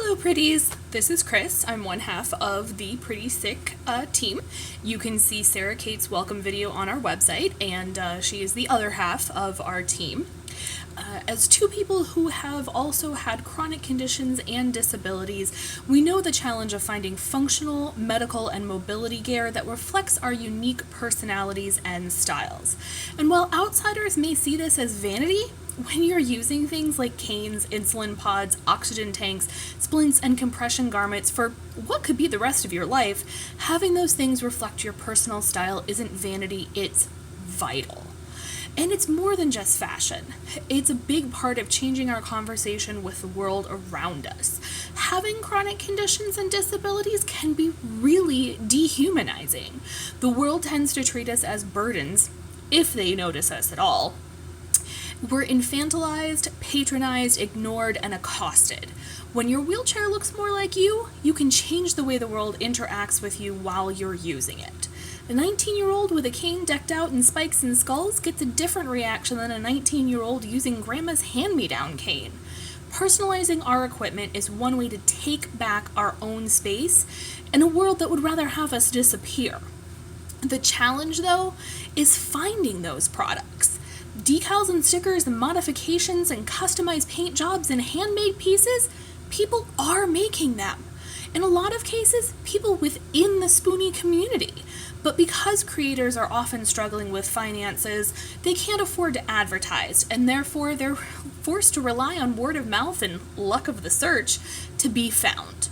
Hello pretties, this is Kris. I'm one half of the PrettySick team. You can see SarahCate's welcome video on our website, and she is the other half of our team. As two people who have also had chronic conditions and disabilities, we know the challenge of finding functional, medical, and mobility gear that reflects our unique personalities and styles. And while outsiders may see this as vanity, when you're using things like canes, insulin pods, oxygen tanks, splints, and compression garments for what could be the rest of your life, having those things reflect your personal style isn't vanity, it's vital. And it's more than just fashion. It's a big part of changing our conversation with the world around us. Having chronic conditions and disabilities can be really dehumanizing. The world tends to treat us as burdens, if they notice us at all. We're infantilized, patronized, ignored, and accosted. When your wheelchair looks more like you can change the way the world interacts with you while you're using it. A 19-year-old with a cane decked out in spikes and skulls gets a different reaction than a 19-year-old using grandma's hand-me-down cane. Personalizing our equipment is one way to take back our own space in a world that would rather have us disappear. The challenge, though, is finding those products. Decals and stickers and modifications and customized paint jobs and handmade pieces, people are making them. In a lot of cases, people within the Spoonie community. But because creators are often struggling with finances, they can't afford to advertise, and therefore they're forced to rely on word of mouth and luck of the search to be found.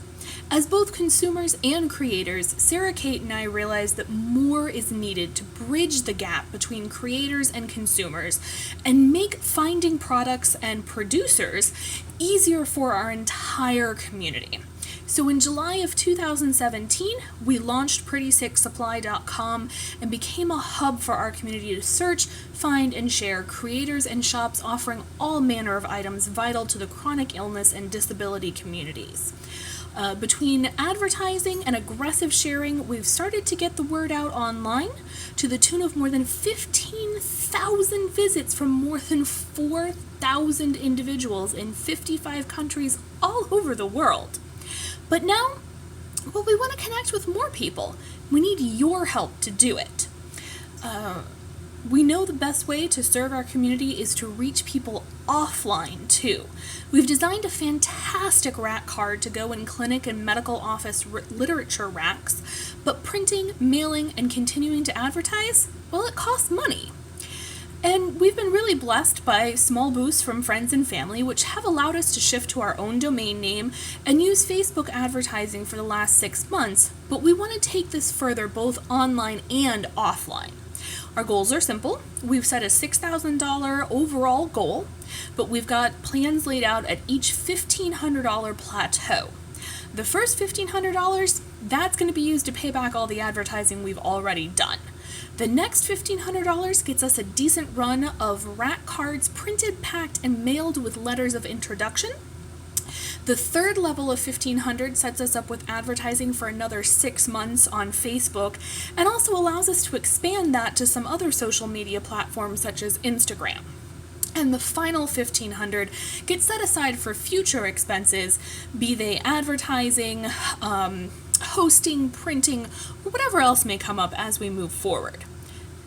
As both consumers and creators, SarahCate and I realized that more is needed to bridge the gap between creators and consumers and make finding products and producers easier for our entire community. So in July of 2017, we launched PrettySickSupply.com and became a hub for our community to search, find, and share creators and shops offering all manner of items vital to the chronic illness and disability communities. Between advertising and aggressive sharing, we've started to get the word out online to the tune of more than 15,000 visits from more than 4,000 individuals in 55 countries all over the world. But now, we want to connect with more people. We need your help to do it. We know the best way to serve our community is to reach people offline, too. We've designed a fantastic rack card to go in clinic and medical office literature racks, but printing, mailing, and continuing to advertise, well, it costs money. And we've been really blessed by small boosts from friends and family, which have allowed us to shift to our own domain name and use Facebook advertising for the last 6 months, but we want to take this further both online and offline. Our goals are simple. We've set a $6,000 overall goal, but we've got plans laid out at each $1,500 plateau. The first $1,500, that's going to be used to pay back all the advertising we've already done. The next $1,500 gets us a decent run of rack cards printed, packed, and mailed with letters of introduction. The third level of $1,500 sets us up with advertising for another 6 months on Facebook and also allows us to expand that to some other social media platforms such as Instagram. And the final $1,500 gets set aside for future expenses, be they advertising, hosting, printing, or whatever else may come up as we move forward.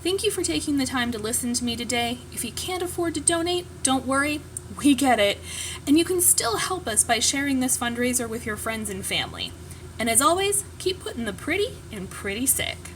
Thank you for taking the time to listen to me today. If you can't afford to donate, don't worry, we get it. And you can still help us by sharing this fundraiser with your friends and family. And as always, keep putting the pretty in PrettySick.